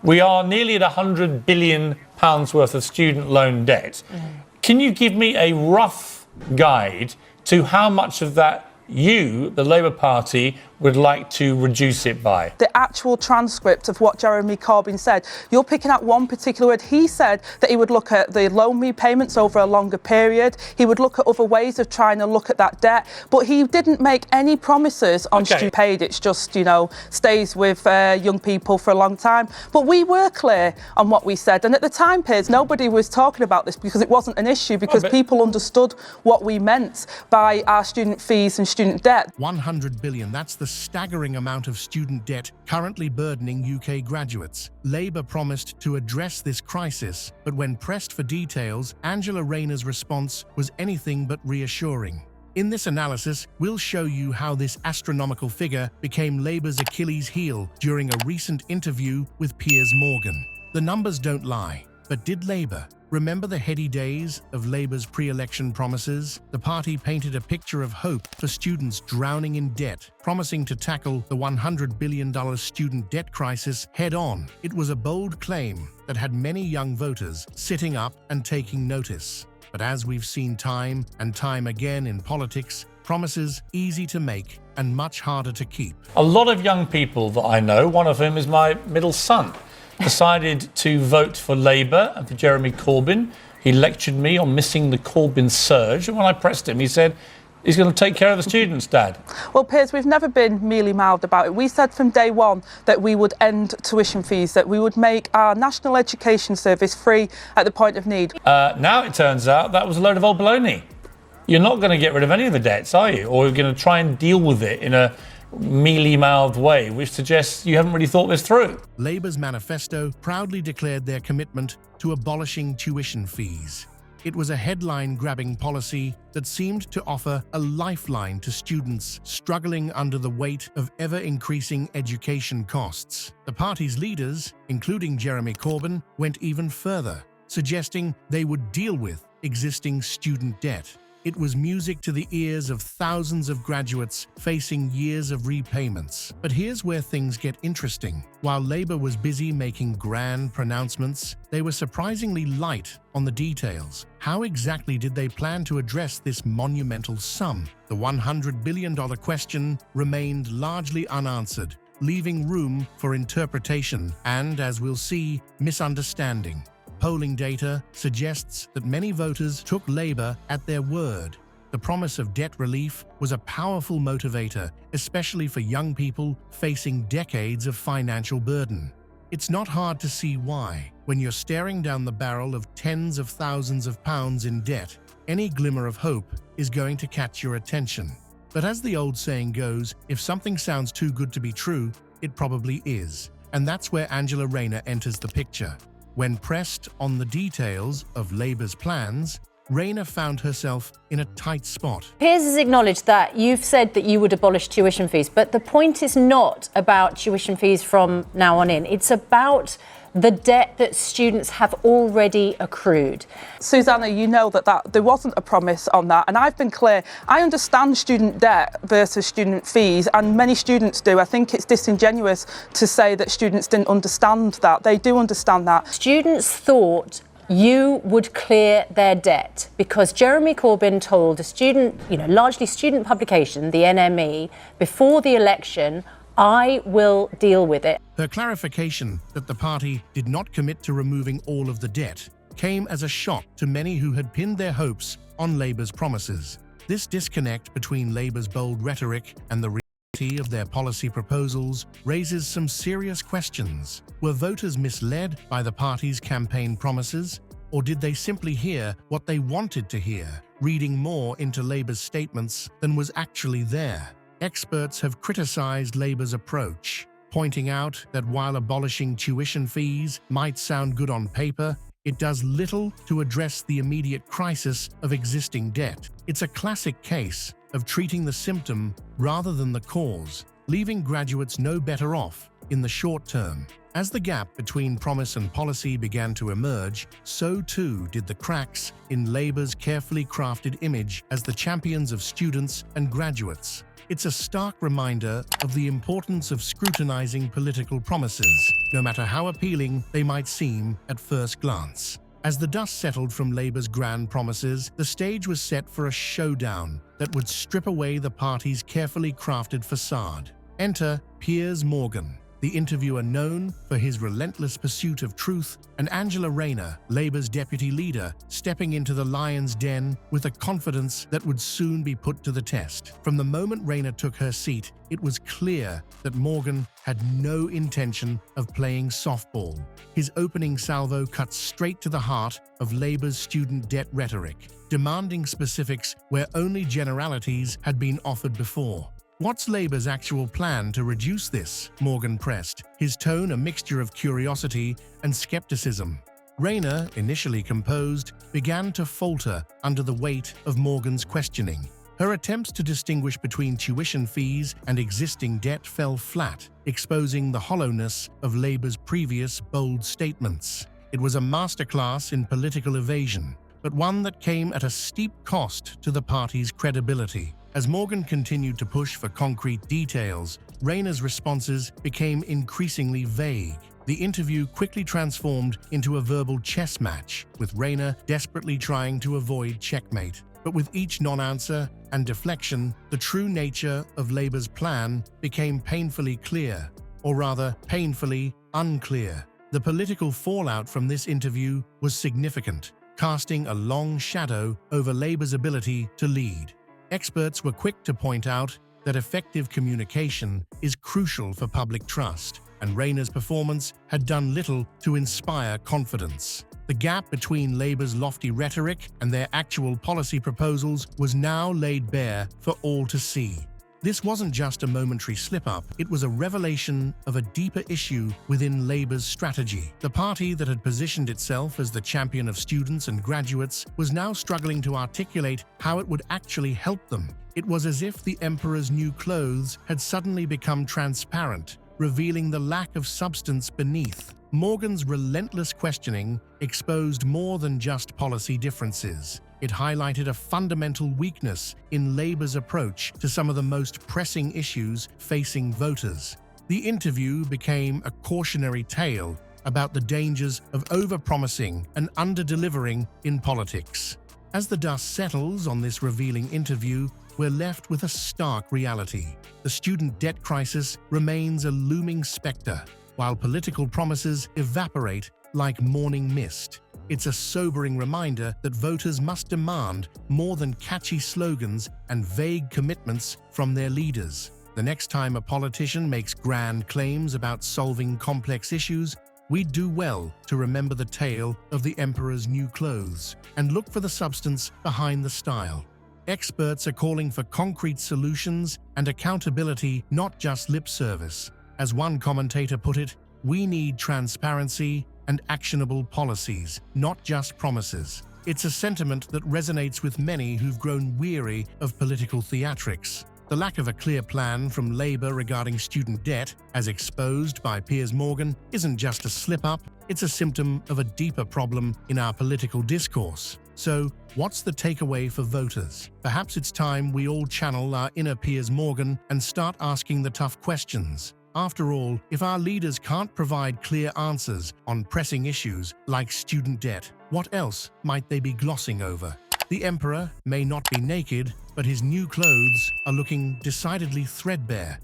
We are nearly at £100 billion worth of student loan debt. Can you give me a rough guide to how much of that you, the Labour Party, would like to reduce it by? The actual transcript of what Jeremy Corbyn said, you're picking out one particular word. He said that he would look at the loan repayments over a longer period. He would look at other ways of trying to look at that debt. But he didn't make any promises on student aid. It's just, stays with young people for a long time. But we were clear on what we said. And at the time, Piers, nobody was talking about this because it wasn't an issue, because people understood what we meant by our student fees and student debt. 100 billion, that's the staggering amount of student debt currently burdening UK graduates. Labour promised to address this crisis, but when pressed for details, Angela Rayner's response was anything but reassuring. In this analysis, we'll show you how this astronomical figure became Labour's Achilles heel during a recent interview with Piers Morgan. The numbers don't lie, but did Labour remember the heady days of Labour's pre-election promises? The party painted a picture of hope for students drowning in debt, promising to tackle the $100 billion student debt crisis head-on. It was a bold claim that had many young voters sitting up and taking notice. But as we've seen time and time again in politics, promises easy to make and much harder to keep. A lot of young people that I know, one of whom is my middle son, decided to vote for Labour and for Jeremy Corbyn. He lectured me on missing the Corbyn surge, and when I pressed him, he said, he's going to take care of the students, Dad. Well, Piers, we've never been mealy-mouthed about it. We said from day one that we would end tuition fees, that we would make our national education service free at the point of need. Now it turns out that was a load of old baloney. You're not going to get rid of any of the debts, are you? Or you're going to try and deal with it in a mealy-mouthed way, which suggests you haven't really thought this through. Labour's manifesto proudly declared their commitment to abolishing tuition fees. It was a headline-grabbing policy that seemed to offer a lifeline to students struggling under the weight of ever-increasing education costs. The party's leaders, including Jeremy Corbyn, went even further, suggesting they would deal with existing student debt. It was music to the ears of thousands of graduates facing years of repayments. But here's where things get interesting. While Labour was busy making grand pronouncements, they were surprisingly light on the details. How exactly did they plan to address this monumental sum? The $100 billion question remained largely unanswered, leaving room for interpretation and, as we'll see, misunderstanding. Polling data suggests that many voters took Labour at their word. The promise of debt relief was a powerful motivator, especially for young people facing decades of financial burden. It's not hard to see why. When you're staring down the barrel of tens of thousands of pounds in debt, any glimmer of hope is going to catch your attention. But as the old saying goes, if something sounds too good to be true, it probably is. And that's where Angela Rayner enters the picture. When pressed on the details of Labour's plans, Rayner found herself in a tight spot. Piers has acknowledged that you've said that you would abolish tuition fees, but the point is not about tuition fees from now on in. It's about the debt that students have already accrued. Susanna, you know that there wasn't a promise on that, and I've been clear. I understand student debt versus student fees, and many students do. I think it's disingenuous to say that students didn't understand that. They do understand that. Students thought you would clear their debt because Jeremy Corbyn told a student, largely student publication, the NME, before the election, I will deal with it. Her clarification that the party did not commit to removing all of the debt came as a shock to many who had pinned their hopes on Labour's promises. This disconnect between Labour's bold rhetoric and the reality of their policy proposals raises some serious questions. Were voters misled by the party's campaign promises, or did they simply hear what they wanted to hear, reading more into Labour's statements than was actually there? Experts have criticised Labour's approach, pointing out that while abolishing tuition fees might sound good on paper, it does little to address the immediate crisis of existing debt. It's a classic case of treating the symptom rather than the cause, leaving graduates no better off in the short term. As the gap between promise and policy began to emerge, so too did the cracks in Labour's carefully crafted image as the champions of students and graduates. It's a stark reminder of the importance of scrutinizing political promises, no matter how appealing they might seem at first glance. As the dust settled from Labour's grand promises, the stage was set for a showdown that would strip away the party's carefully crafted facade. Enter Piers Morgan, the interviewer known for his relentless pursuit of truth, and Angela Rayner, Labour's deputy leader, stepping into the lion's den with a confidence that would soon be put to the test. From the moment Rayner took her seat, it was clear that Morgan had no intention of playing softball. His opening salvo cut straight to the heart of Labour's student debt rhetoric, demanding specifics where only generalities had been offered before. What's Labour's actual plan to reduce this? Morgan pressed, his tone a mixture of curiosity and skepticism. Rayner, initially composed, began to falter under the weight of Morgan's questioning. Her attempts to distinguish between tuition fees and existing debt fell flat, exposing the hollowness of Labour's previous bold statements. It was a masterclass in political evasion, but one that came at a steep cost to the party's credibility. As Morgan continued to push for concrete details, Rayner's responses became increasingly vague. The interview quickly transformed into a verbal chess match, with Rayner desperately trying to avoid checkmate. But with each non-answer and deflection, the true nature of Labour's plan became painfully clear, or rather, painfully unclear. The political fallout from this interview was significant, casting a long shadow over Labour's ability to lead. Experts were quick to point out that effective communication is crucial for public trust, and Rayner's performance had done little to inspire confidence. The gap between Labour's lofty rhetoric and their actual policy proposals was now laid bare for all to see. This wasn't just a momentary slip-up, it was a revelation of a deeper issue within Labour's strategy. The party that had positioned itself as the champion of students and graduates was now struggling to articulate how it would actually help them. It was as if the emperor's new clothes had suddenly become transparent, revealing the lack of substance beneath. Morgan's relentless questioning exposed more than just policy differences. It highlighted a fundamental weakness in Labour's approach to some of the most pressing issues facing voters. The interview became a cautionary tale about the dangers of overpromising and underdelivering in politics. As the dust settles on this revealing interview, we're left with a stark reality. The student debt crisis remains a looming spectre, while political promises evaporate like morning mist. It's a sobering reminder that voters must demand more than catchy slogans and vague commitments from their leaders. The next time a politician makes grand claims about solving complex issues, we'd do well to remember the tale of the emperor's new clothes and look for the substance behind the style. Experts are calling for concrete solutions and accountability, not just lip service. As one commentator put it, we need transparency and actionable policies, not just promises. It's a sentiment that resonates with many who've grown weary of political theatrics. The lack of a clear plan from Labour regarding student debt, as exposed by Piers Morgan, isn't just a slip-up, it's a symptom of a deeper problem in our political discourse. So, what's the takeaway for voters? Perhaps it's time we all channel our inner Piers Morgan and start asking the tough questions. After all, if our leaders can't provide clear answers on pressing issues like student debt, what else might they be glossing over? The emperor may not be naked, but his new clothes are looking decidedly threadbare.